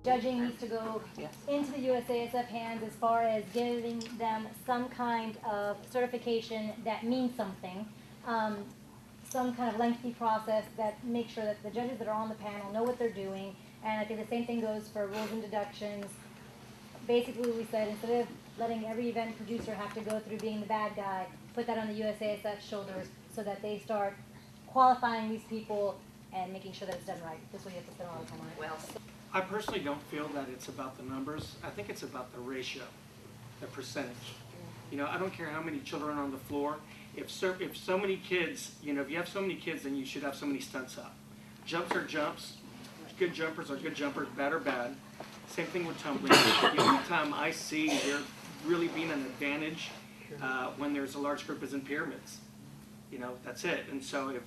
judging needs to go into the USASF hands as far as giving them some kind of certification that means something, some kind of lengthy process that makes sure that the judges that are on the panel know what they're doing. And I think the same thing goes for rules and deductions. Basically, we said instead of letting every event producer have to go through being the bad guy, put that on the USASF shoulders so that they start qualifying these people and making sure that it's done right. This way you have to spend a lot of time on it. Well, I personally don't feel that it's about the numbers. I think it's about the ratio, the percentage. You know, I don't care how many children are on the floor. If so many kids, you know, if you have so many kids, then you should have so many stunts up. Jumps are jumps. Good jumpers are good jumpers, bad are bad. Same thing with tumbling. The only time I see there really being an advantage when there's a large group is in pyramids. You know, that's it. And so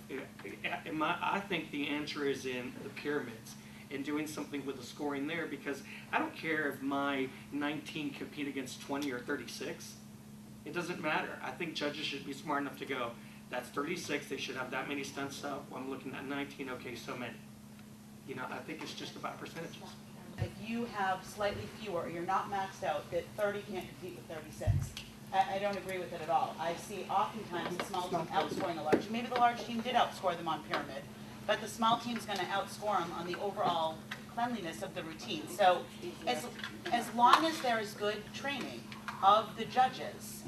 I think the answer is in the pyramids and doing something with the scoring there, because I don't care if my 19 compete against 20 or 36. It doesn't matter. I think judges should be smart enough to go, that's 36, they should have that many stunts up. Well, I'm looking at 19, okay, so many. You know, I think it's just about percentages. if you have slightly fewer, or you're not maxed out, that 30 can't compete with 36. I don't agree with it at all. I see oftentimes the small team outscoring the large. Maybe the large team did outscore them on pyramid, but the small team's going to outscore them on the overall cleanliness of the routine. So as long as there is good training of the judges,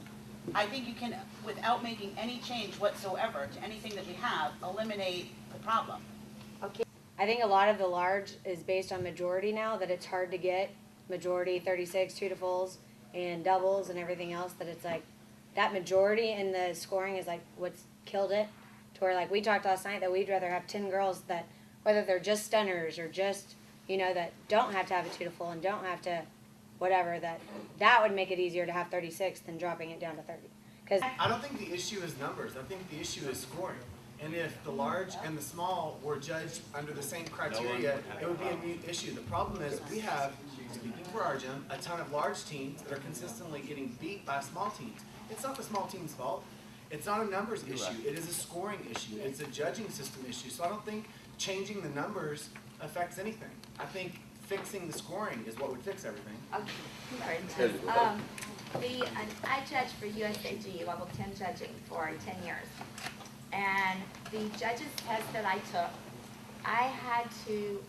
I think you can, without making any change whatsoever to anything that we have, eliminate the problem. Okay. I think a lot of the large is based on majority now, that it's hard to get majority 36 two to fulls and doubles and everything else, that it's like that majority in the scoring is like what's killed it, to where like we talked last night that we'd rather have 10 girls that, whether they're just stunners or just, you know, that don't have to have a two to full and don't have to whatever, that would make it easier to have 36 than dropping it down to 30. Because I don't think the issue is numbers. I think the issue is scoring. And if the large and the small were judged under the same criteria, it would be a mute issue. The problem is we have, speaking for our gym, a ton of large teams that are consistently getting beat by small teams. It's not the small team's fault. It's not a numbers issue. It is a scoring issue. It's a judging system issue. So I don't think changing the numbers affects anything. I think fixing the scoring is what would fix everything. Okay. I judged for USAG level 10 judging for 10 years. And the judges test that I took, I had to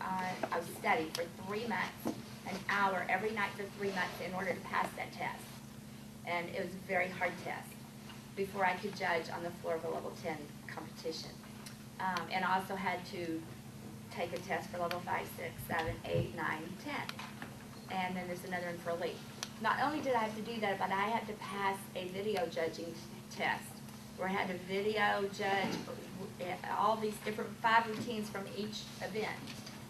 study for 3 months, an hour every night for 3 months in order to pass that test. And it was a very hard test before I could judge on the floor of a level 10 competition. And I also had to take a test for level 5, 6, 7, 8, 9, 10. And then there's another one for elite. Not only did I have to do that, but I had to pass a video judging test, where I had to video judge all these different 5 routines from each event.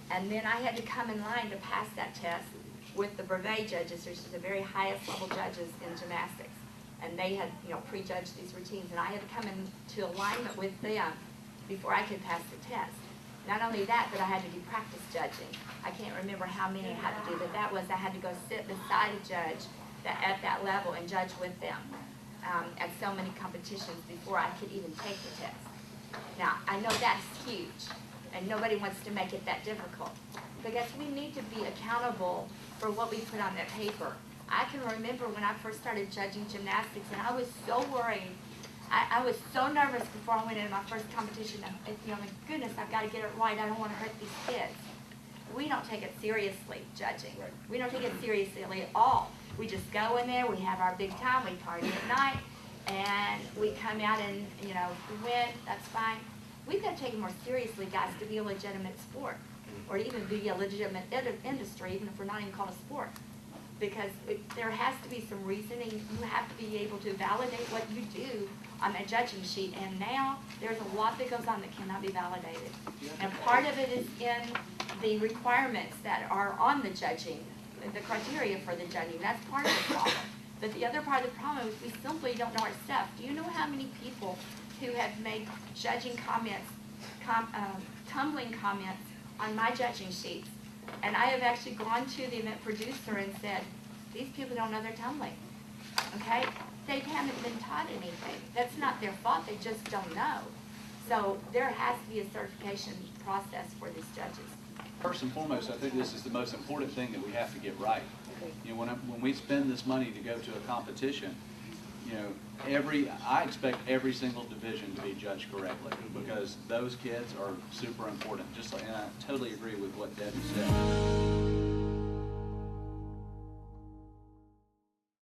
And then I had to come in line to pass that test with the brevet judges, which is the very highest level judges in gymnastics. And they had, you know, prejudged these routines, and I had to come into alignment with them before I could pass the test. Not only that, but I had to do practice judging. I can't remember how many I had to do, but that was, I had to go sit beside a judge at that level and judge with them at so many competitions before I could even take the test. Now, I know that's huge, and nobody wants to make it that difficult. But I guess we need to be accountable for what we put on that paper. I can remember when I first started judging gymnastics, and I was so worried. I was so nervous before I went into my first competition. You know, my goodness, I've got to get it right. I don't want to hurt these kids. We don't take it seriously, judging. We don't take it seriously at all. We just go in there, we have our big time, we party at night, and we come out and, you know, if we win, that's fine. We've got to take it more seriously, guys, to be a legitimate sport, or to even be a legitimate industry, even if we're not even called a sport. Because there has to be some reasoning. You have to be able to validate what you do on that judging sheet. And now there's a lot that goes on that cannot be validated. And part of it is in the requirements that are on the judging, the criteria for the judging. That's part of the problem. But the other part of the problem is we simply don't know our stuff. Do you know how many people who have made judging comments, tumbling comments on my judging sheets? And I have actually gone to the event producer and said, these people don't know their tumbling, okay? They haven't been taught anything. That's not their fault, they just don't know. So there has to be a certification process for these judges. First and foremost, I think this is the most important thing that we have to get right. You know, when we spend this money to go to a competition, you know, I expect every single division to be judged correctly, because those kids are super important. Just like, and I totally agree with what Debbie said.